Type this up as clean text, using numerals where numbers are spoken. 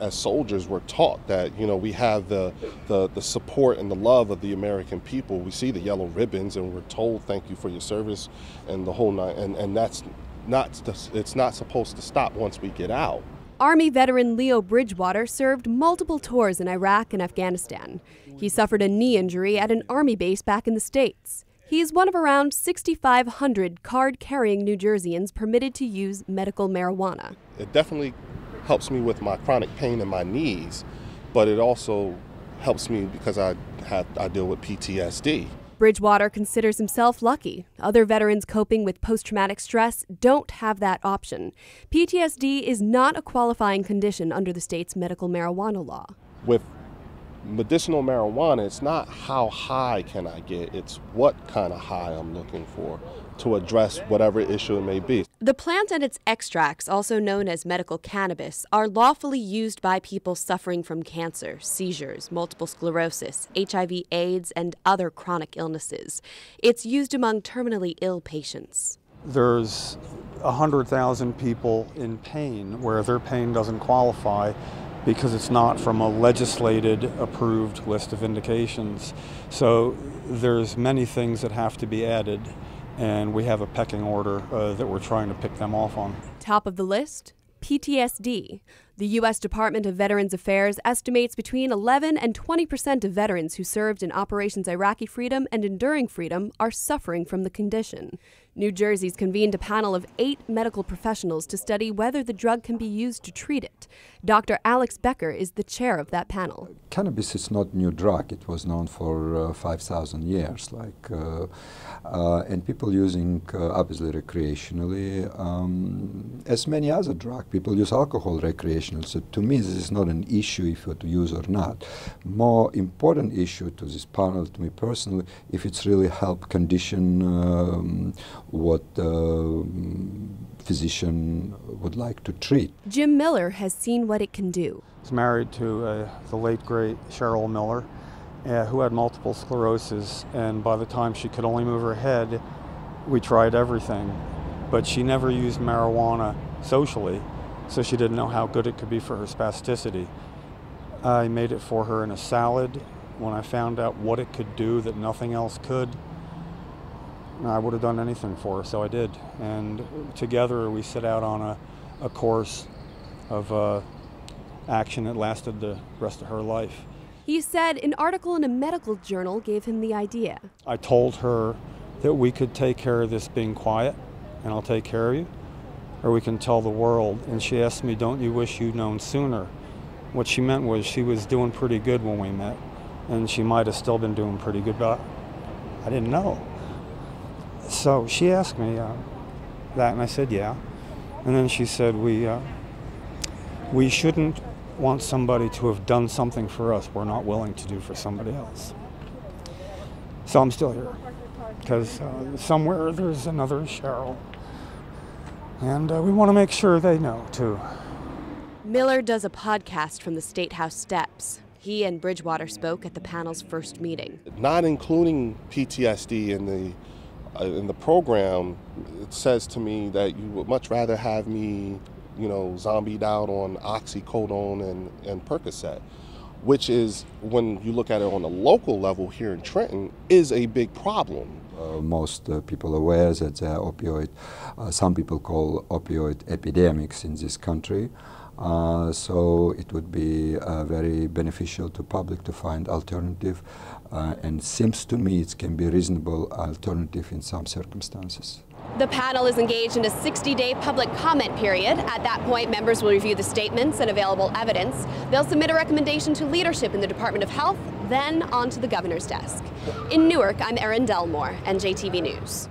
as soldiers, we're taught that, you know, we have the support and the love of the American people. We see the yellow ribbons and we're told thank you for your service and the whole nine, and that's it's not supposed to stop once we get out. Army veteran Leo Bridgewater served multiple tours in Iraq and Afghanistan. He suffered a knee injury at an Army base back in the States. He's one of around 6,500 card-carrying New Jerseyans permitted to use medical marijuana. It definitely helps me with my chronic pain in my knees, but it also helps me because I deal with PTSD. Bridgewater considers himself lucky. Other veterans coping with post-traumatic stress don't have that option. PTSD is not a qualifying condition under the state's medical marijuana law. With medicinal marijuana, it's not how high can I get, it's what kind of high I'm looking for to address whatever issue it may be. The plant and its extracts, also known as medical cannabis, are lawfully used by people suffering from cancer, seizures, multiple sclerosis, HIV/AIDS, and other chronic illnesses. It's used among terminally ill patients. There's 100,000 people in pain where their pain doesn't qualify because it's not from a legislated approved list of indications. So there's many things that have to be added, and we have a pecking order that we're trying to pick them off on. Top of the list, PTSD. The U.S. Department of Veterans Affairs estimates between 11 and 20% of veterans who served in Operations Iraqi Freedom and Enduring Freedom are suffering from the condition. New Jersey's convened a panel of 8 medical professionals to study whether the drug can be used to treat it. Dr. Alex Becker is the chair of that panel. Cannabis is not a new drug. It was known for 5,000 years, and people using obviously recreationally, as many other drugs. People use alcohol recreationally. So to me, this is not an issue if you to use or not. More important issue to this panel, to me personally, if it's really help condition what physician would like to treat. Jim Miller has seen what it can do. He's married to the late great Cheryl Miller, who had multiple sclerosis, and by the time she could only move her head, we tried everything, but she never used marijuana socially, so she didn't know how good it could be for her spasticity. I made it for her in a salad. When I found out what it could do that nothing else could, I would have done anything for her, so I did. And together we set out on a course of action that lasted the rest of her life. He said an article in a medical journal gave him the idea. I told her that we could take care of this being quiet, and I'll take care of you, or we can tell the world. And she asked me, don't you wish you'd known sooner? What she meant was she was doing pretty good when we met, and she might have still been doing pretty good, but I didn't know. So she asked me that, and I said, yeah. And then she said, we shouldn't want somebody to have done something for us we're not willing to do for somebody else. So I'm still here, because somewhere there's another Cheryl, and we want to make sure they know, too. Miller does a podcast from the State House steps. He and Bridgewater spoke at the panel's first meeting. Not including PTSD in the program, it says to me that you would much rather have me, you know, zombied out on oxycodone and Percocet, which is, when you look at it on a local level here in Trenton, is a big problem. Most people are aware that there are opioid, some people call opioid epidemics in this country. So it would be very beneficial to public to find alternative, and seems to me it can be reasonable alternative in some circumstances. The panel is engaged in a 60-day public comment period. At that point, members will review the statements and available evidence. They'll submit a recommendation to leadership in the Department of Health, then on to the governor's desk. In Newark, I'm Erin Delmore, NJTV News.